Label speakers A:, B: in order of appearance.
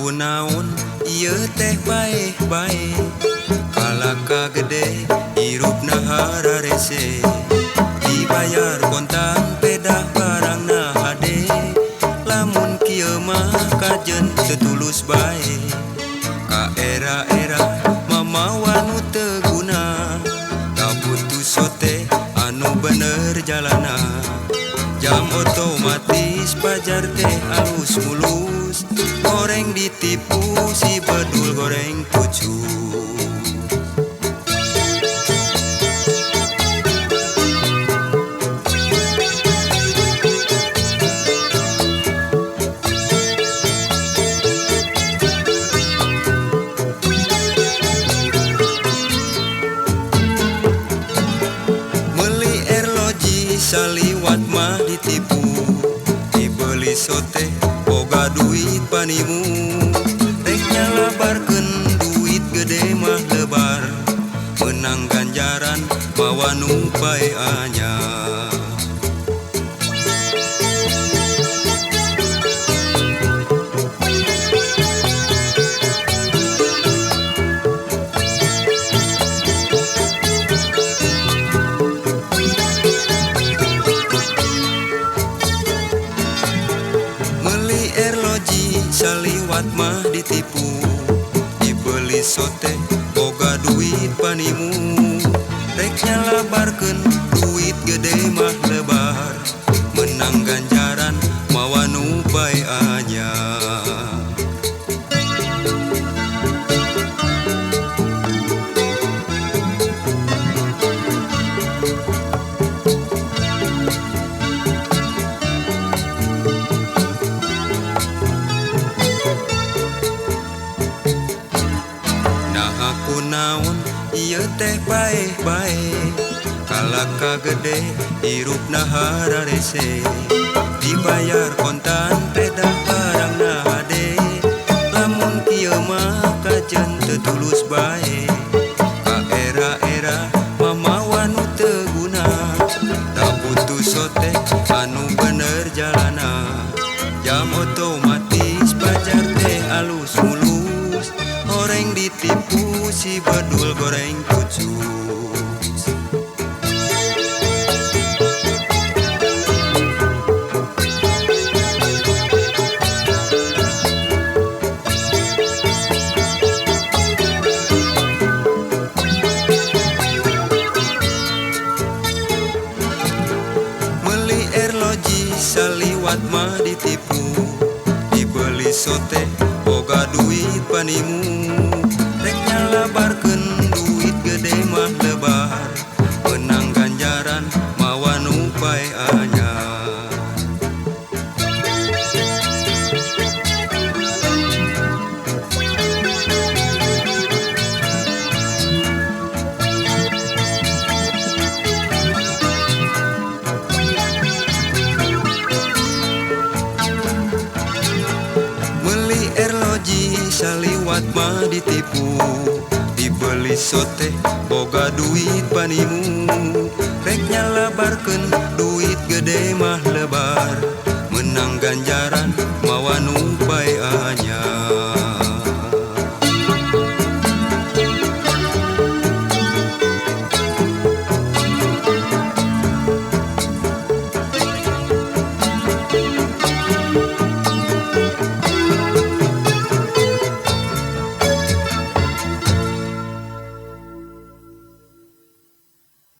A: Kunaon ieu teh bae-bae kalaka gede hirupna hararese dibayar kontan pedah barangna hade lamun kieu mah kajen tetulus bae ka era-era mamawa nu teu guna kabutuh sote anu bener jalana jam otomatis pajar teh alus mulus goreng ditipu si bedul goreng pucuk. Meli erloji saliwat mah ditipu dibeli sote boga duit panimu rek nyalabarkeun duit gede mah lebar menang ganjaran mawa nu bae anyar. Saliwat mah ditipu dibeli sote boga duit panimu rek nyalabarkeun duit gede mah lebar menang ganjaran mawa nu bae anyar. Kunaon ieu teh bae-bae kalaka gede hirupna hararese dibayar kontan pedah barangna hade lamun kieu mah kajen tetulus bae ka era-era mamawa nu teu guna da butuh sote anu bener jalana jam otomatis pajar teh alus mulus goreng ditipu si bedul goreng pucuk. Meli erloji saliwat mah ditipu dibeli sote boga duit panimu rek nyalabarkeun duit gede mah lebar menang ganjaran mawa nu bae anyar. Meli erloji saliwat mah ditipu dibeli sote boga duit panimu rek nyalabarkeun